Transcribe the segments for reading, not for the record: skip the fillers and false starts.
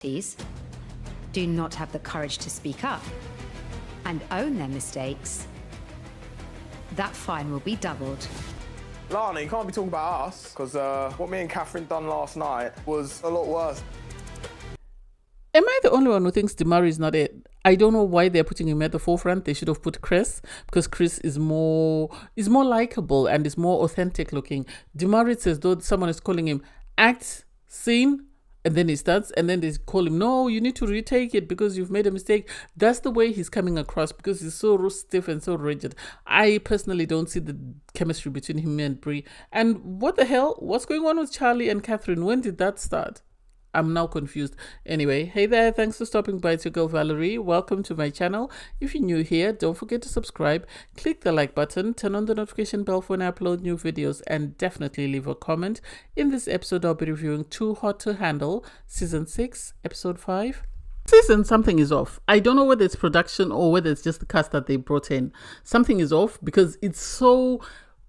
do not have the courage to speak up and own their mistakes, that fine will be doubled. Lana, you can't be talking about us, because what me and Katherine done last night was a lot worse. Am I the only one who thinks Demari is not it? I don't know why they're putting him at the forefront. They should have put Chris, because Chris is more likable and is more authentic looking. Demari says, though someone is calling him act, scene, and then he starts, and then they call him, no, you need to retake it because you've made a mistake. That's the way he's coming across, because he's so stiff and so rigid. I personally don't see the chemistry between him and Brie. And what the hell? What's going on with Charlie and Katherine? When did that start? I'm now confused. Anyway, hey there, thanks for stopping by. It's your girl Valerie. Welcome to my channel. If you're new here, don't forget to subscribe, click the like button, turn on the notification bell for when I upload new videos, and definitely leave a comment. In this episode, I'll be reviewing Too Hot to Handle, Season 6, Episode 5. Season, something is off. I don't know whether it's production or whether it's just the cast that they brought in. Something is off because it's so,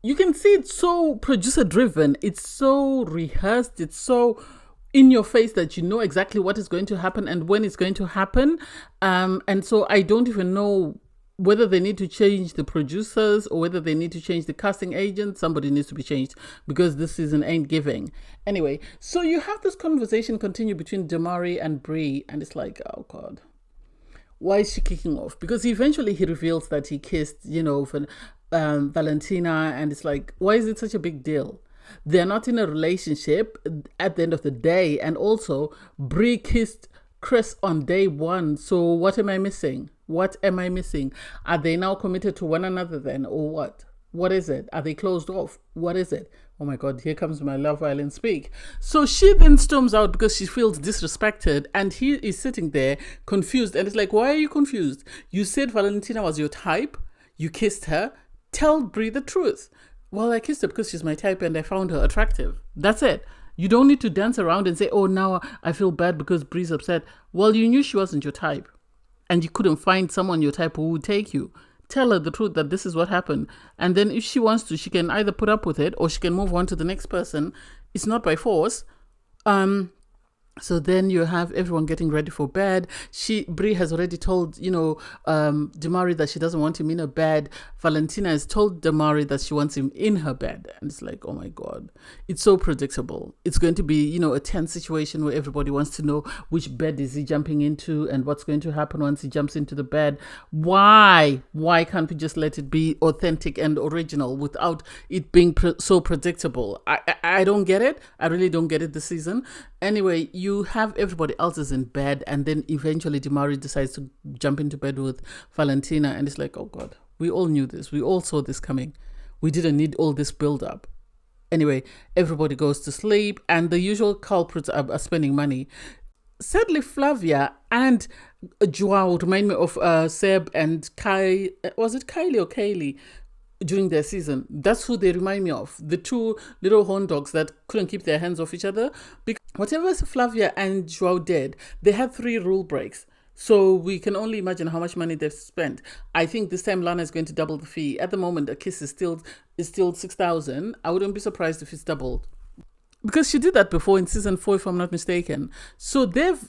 you can see it's so producer driven. It's so rehearsed. It's so in your face that you know exactly what is going to happen and when it's going to happen. And so I don't even know whether they need to change the producers or whether they need to change the casting agent. Somebody needs to be changed because this season ain't giving. Anyway, so you have this conversation continue between Demari and Brie, and it's like, oh God, why is she kicking off? Because eventually he reveals that he kissed, Valentina, and it's like, why is it such a big deal? They're not in a relationship at the end of the day. And also, Brie kissed Chris on day one. So what am I missing? What am I missing? Are they now committed to one another then, or what? What is it? Are they closed off? What is it? Oh my God, here comes my Love Island speak. So she then storms out because she feels disrespected, and he is sitting there confused. And it's like, why are you confused? You said Valentina was your type. You kissed her. Tell Brie the truth. Well, I kissed her because she's my type and I found her attractive. That's it. You don't need to dance around and say, oh, now I feel bad because Brie's upset. Well, you knew she wasn't your type and you couldn't find someone your type who would take you. Tell her the truth that this is what happened. And then if she wants to, she can either put up with it or she can move on to the next person. It's not by force. So then you have everyone getting ready for bed. Brie has already told, Demari that she doesn't want him in her bed. Valentina has told Demari that she wants him in her bed. And it's like, oh my God, it's so predictable. It's going to be, a tense situation where everybody wants to know which bed is he jumping into and what's going to happen once he jumps into the bed. Why? Why can't we just let it be authentic and original without it being so predictable? I don't get it. I really don't get it this season. Anyway, you have everybody else is in bed, and then eventually Demari decides to jump into bed with Valentina, and it's like, oh God, we all knew this. We all saw this coming. We didn't need all this build-up. Anyway, everybody goes to sleep, and the usual culprits are spending money. Sadly, Flavia and Joao remind me of Seb and Kai. Was it Kylie or Kaylee? During their season, that's who they remind me of. The two little horn dogs that couldn't keep their hands off each other. Because whatever Flavia and Joao did, they had 3 rule breaks. So we can only imagine how much money they've spent. I think this time Lana is going to double the fee. At the moment, a kiss is still 6,000. I wouldn't be surprised if it's doubled, because she did that before in season 4, if I'm not mistaken. So they've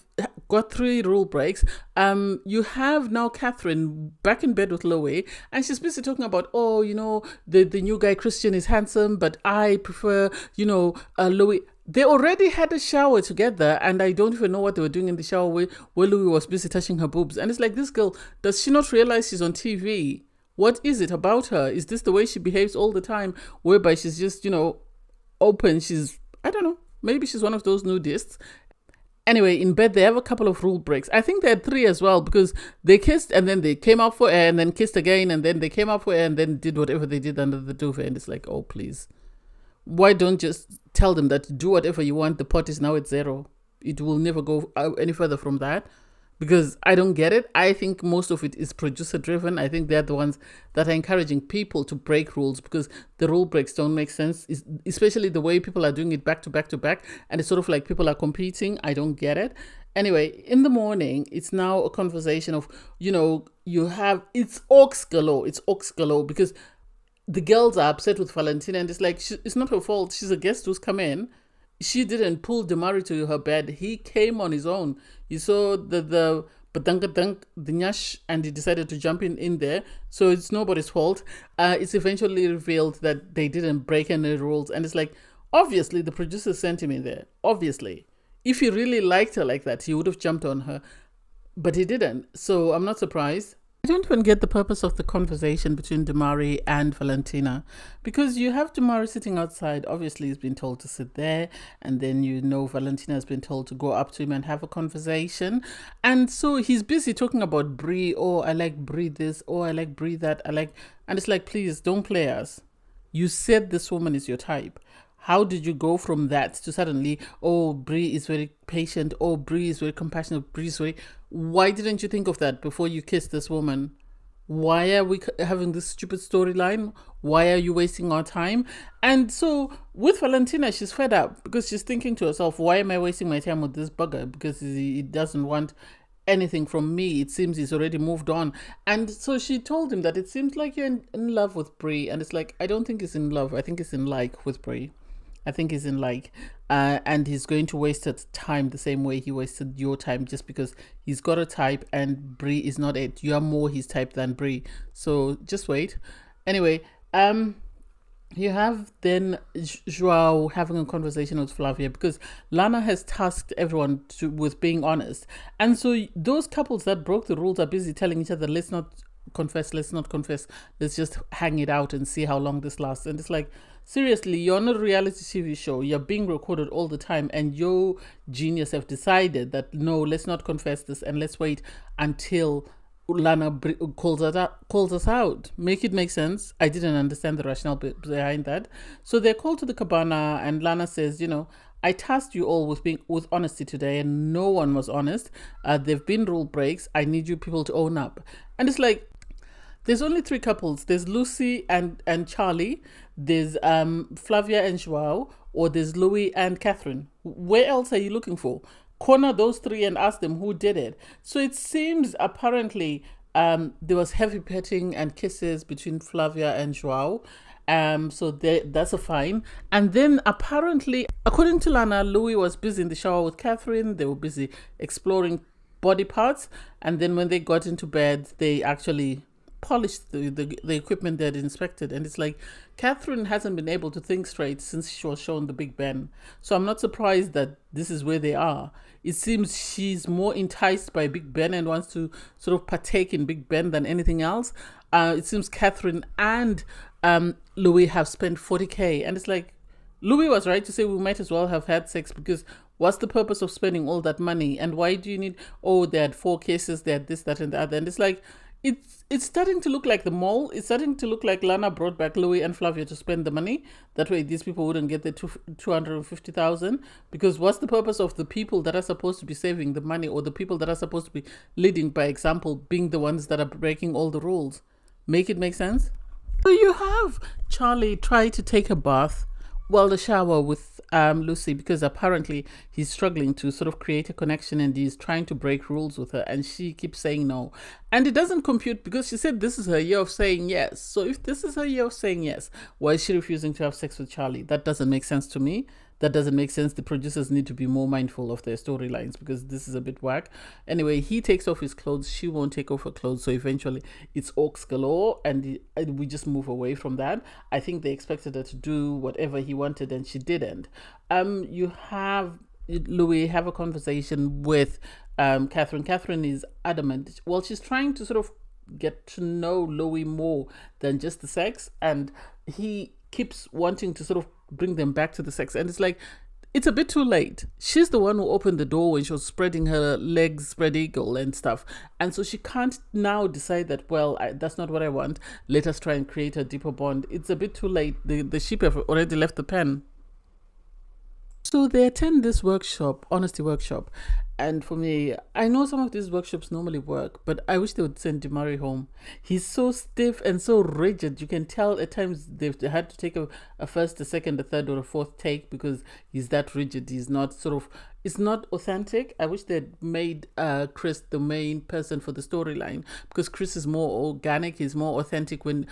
got 3 rule breaks. You have now Katherine back in bed with Loie, and she's busy talking about, the new guy Christian is handsome, but I prefer, Loie. They already had a shower together, and I don't even know what they were doing in the shower where Loie was busy touching her boobs. And it's like, this girl, does she not realize she's on TV? What is it about her? Is this the way she behaves all the time, whereby she's just, open? I don't know. Maybe she's one of those nudists. Anyway, in bed, they have a couple of rule breaks. I think they had 3 as well, because they kissed and then they came out for air and then kissed again and then they came out for air and then did whatever they did under the duvet. And it's like, oh, please. Why don't just tell them that do whatever you want? The pot is now at 0. It will never go any further from that. Because I don't get it. I think most of it is producer driven. I think they're the ones that are encouraging people to break rules, because the rule breaks don't make sense, especially the way people are doing it back to back to back. And it's sort of like people are competing. I don't get it. Anyway, in the morning, it's now a conversation of, it's ox galore. It's ox galore because the girls are upset with Valentina, and it's like, it's not her fault. She's a guest who's come in. she didn't pull Demari to her bed. He came on his own. You saw the badunk, the nyash, and he decided to jump in there. So it's nobody's fault. It's eventually revealed that they didn't break any rules. And it's like, obviously, the producer sent him in there. Obviously. If he really liked her like that, he would have jumped on her. But he didn't. So I'm not surprised. I don't even get the purpose of the conversation between Demari and Valentina, because you have Demari sitting outside. Obviously, he's been told to sit there, and then Valentina has been told to go up to him and have a conversation. And so he's busy talking about Brie. Oh, I like Brie this. Oh, I like Brie that. And it's like, please don't play us. You said this woman is your type. How did you go from that to suddenly, oh, Brie is very patient, oh, Brie is very compassionate, Brie is very... Why didn't you think of that before you kissed this woman? Why are we having this stupid storyline? Why are you wasting our time? And so with Valentina, she's fed up because she's thinking to herself, why am I wasting my time with this bugger? Because he doesn't want anything from me. It seems he's already moved on. And so she told him that it seems like you're in love with Brie. And it's like, I don't think he's in love. I think he's in like with Brie. I think he's in like, and he's going to waste his time the same way he wasted your time, just because he's got a type and Brie is not it. You are more his type than Brie. So just wait. Anyway, you have then Joao having a conversation with Flavia, because Lana has tasked everyone with being honest. And so those couples that broke the rules are busy telling each other, let's not confess, let's just hang it out and see how long this lasts. And it's like, seriously, you're on a reality TV show, you're being recorded all the time, and your genius have decided that no, let's not confess this and let's wait until Lana calls us out. Make it make sense. I didn't understand the rationale behind that. So they're called to the cabana, and Lana says, I tasked you all with honesty today, and no one was honest. There've been rule breaks. I need you people to own up. And it's like, there's only 3 couples. There's Lucy and Charlie. There's Flavia and Joao, or there's Louis and Katherine. Where else are you looking for? Corner those 3 and ask them who did it. So it seems apparently there was heavy petting and kisses between Flavia and Joao. So that's a fine. And then apparently, according to Lana, Louis was busy in the shower with Katherine. They were busy exploring body parts. And then when they got into bed, they actually polished the equipment they had inspected. And it's like, Katherine hasn't been able to think straight since she was shown the Big Ben. So I'm not surprised that this is where they are. It seems she's more enticed by Big Ben and wants to sort of partake in Big Ben than anything else. It seems Katherine and Louis have spent 40K. And it's like, Louis was right to say we might as well have had sex, because what's the purpose of spending all that money? And why do you need, they had 4 cases, they had this, that, and the other. And it's like, it's starting to look like the mall. It's starting to look like Lana brought back Louis and Flavia to spend the money. That way these people wouldn't get the 250,000. Because what's the purpose of the people that are supposed to be saving the money, or the people that are supposed to be leading by example, being the ones that are breaking all the rules? Make it make sense? So you have Charlie try to take a bath, the shower with Lucy, because apparently he's struggling to sort of create a connection, and he's trying to break rules with her, and she keeps saying no. And it doesn't compute, because she said this is her year of saying yes. So if this is her year of saying yes, why is she refusing to have sex with Charlie? That doesn't make sense to me. That doesn't make sense. The producers need to be more mindful of their storylines, because this is a bit whack. Anyway, he takes off his clothes. She won't take off her clothes. So eventually it's orcs galore, and we just move away from that. I think they expected her to do whatever he wanted, and she didn't. You have Louis have a conversation with Katherine. Katherine is adamant. Well, she's trying to sort of get to know Louis more than just the sex, and he keeps wanting to sort of bring them back to the sex. And it's like, it's a bit too late. She's the one who opened the door when she was spreading her legs, spread eagle and stuff. And so she can't now decide that, that's not what I want. Let us try and create a deeper bond. It's a bit too late. The sheep have already left the pen. So they attend this workshop, honesty workshop. And for me, I know some of these workshops normally work, but I wish they would send Demari home. He's so stiff and so rigid. You can tell at times they've had to take a first, a second, a third, or a fourth take, because he's that rigid. He's not sort of it's not authentic. I wish they'd made Chris the main person for the storyline, because Chris is more organic. He's more authentic when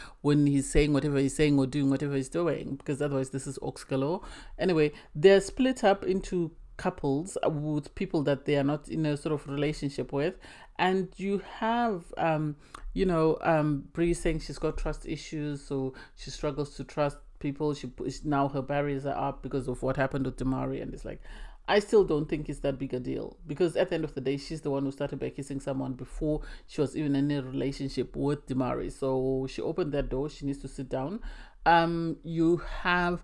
he's saying whatever he's saying or doing whatever he's doing, because otherwise this is Ox galore. Anyway, they're split up into couples with people that they are not in a sort of relationship with, and you have Bree saying she's got trust issues, so she struggles to trust people. Now her barriers are up because of what happened with Demari, and it's like, I still don't think it's that big a deal, because at the end of the day, she's the one who started by kissing someone before she was even in a relationship with Demari. So she opened that door. She needs to sit down. You have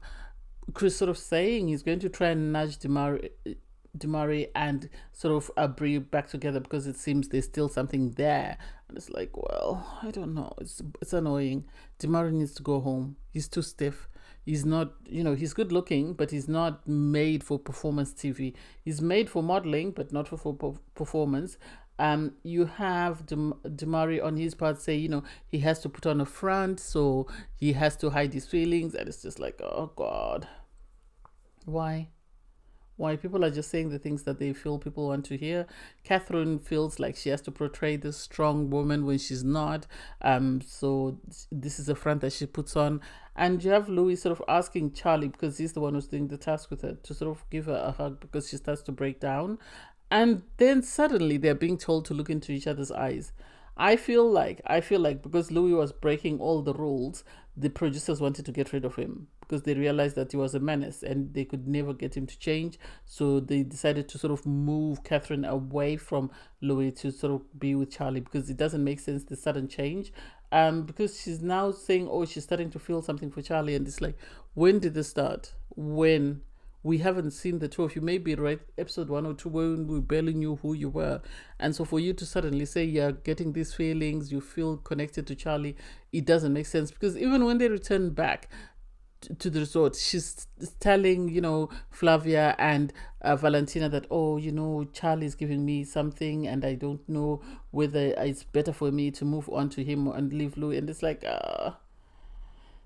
Chris sort of saying he's going to try and nudge Demari and sort of bring back together, because it seems there's still something there. And it's like, well, I don't know. It's annoying. Demari needs to go home. He's too stiff. He's not, he's good looking, but he's not made for performance TV. He's made for modeling, but not for performance. You have Demari on his part say, he has to put on a front, so he has to hide his feelings. And it's just like, oh God, why? People are just saying the things that they feel people want to hear. Katherine feels like she has to portray this strong woman when she's not. So this is a front that she puts on. And you have Louis sort of asking Charlie, because he's the one who's doing the task with her, to sort of give her a hug, because she starts to break down. And then suddenly they're being told to look into each other's eyes. I feel like because Louis was breaking all the rules, the producers wanted to get rid of him, because they realized that he was a menace and they could never get him to change. So they decided to sort of move Katherine away from Louis to sort of be with Charlie, because it doesn't make sense, the sudden change. Because she's now saying, she's starting to feel something for Charlie, and it's like, when did this start? When? We haven't seen the two of you. Maybe right episode 1 or 2 when we barely knew who you were. And so for you to suddenly say you're getting these feelings, you feel connected to Charlie, it doesn't make sense. Because even when they return back to the resort, she's telling, Flavia and Valentina that, Charlie's giving me something and I don't know whether it's better for me to move on to him and leave Louis. And it's like,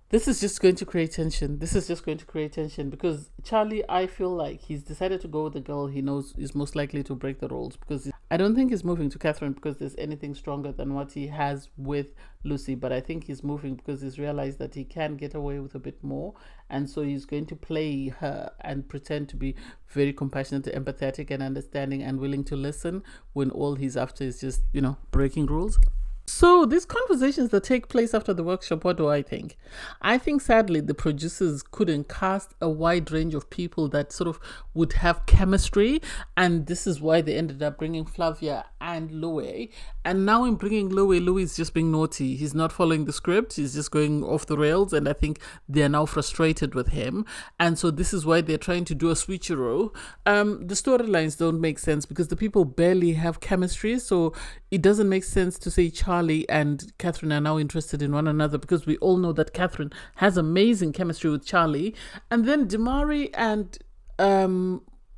this is just going to create tension. Because Charlie, I feel like he's decided to go with the girl he knows is most likely to break the rules, because I don't think he's moving to Katherine because there's anything stronger than what he has with Lucy, but I think he's moving because he's realized that he can get away with a bit more, and so he's going to play her and pretend to be very compassionate, empathetic and understanding and willing to listen, when all he's after is just, breaking rules. So these conversations that take place after the workshop, what do I think? I think sadly the producers couldn't cast a wide range of people that sort of would have chemistry, and this is why they ended up bringing Flavia and Louis. And now in bringing Louis is just being naughty. He's not following the script. He's just going off the rails, and I think they're now frustrated with him. And so this is why they're trying to do a switcheroo. The storylines don't make sense because the people barely have chemistry, so it doesn't make sense to say Charlie and Katherine are now interested in one another, because we all know that Katherine has amazing chemistry with Charlie. And then Demari and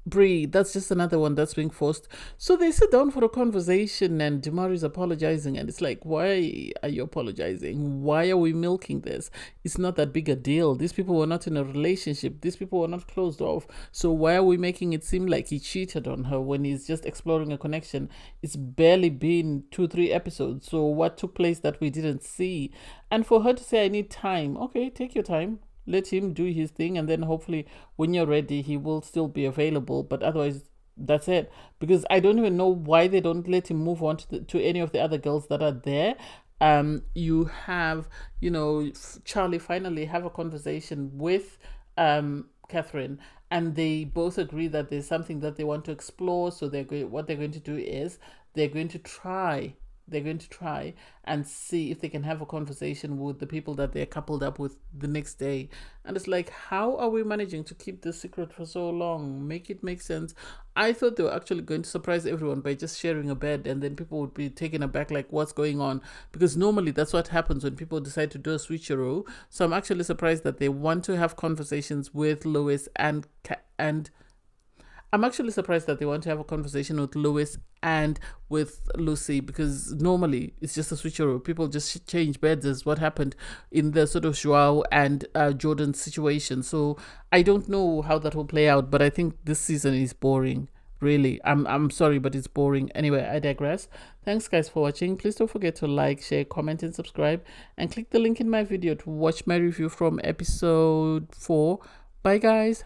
Bree, that's just another one that's being forced. So they sit down for a conversation and Demari's apologizing, and it's like, why are you apologizing? Why are we milking this? It's not that big a deal. These people were not in a relationship. These people were not closed off. So why are we making it seem like he cheated on her when he's just exploring a connection? It's barely been 2-3 episodes. So what took place that we didn't see? And for her to say, I need time. Okay, take your time. Let him do his thing, and then hopefully when you're ready he will still be available, but otherwise that's it. Because I don't even know why they don't let him move on to any of the other girls that are there. You have Charlie finally have a conversation with Katherine, and they both agree that there's something that they want to explore. So what they're going to do is they're going to try and see if they can have a conversation with the people that they're coupled up with the next day. And it's like, how are we managing to keep this secret for so long? Make it make sense. I thought they were actually going to surprise everyone by just sharing a bed, and then people would be taken aback, like, what's going on? Because normally that's what happens when people decide to do a switcheroo. So I'm actually surprised that they want to have conversations with Louis and I'm actually surprised that they want to have a conversation with Louis and with Lucy, because normally it's just a switcheroo. People just change beds, as what happened in the sort of Joao and Jordan situation. So I don't know how that will play out, but I think this season is boring, really. I'm sorry, but it's boring. Anyway, I digress. Thanks guys for watching. Please don't forget to like, share, comment and subscribe, and click the link in my video to watch my review from episode 4. Bye guys.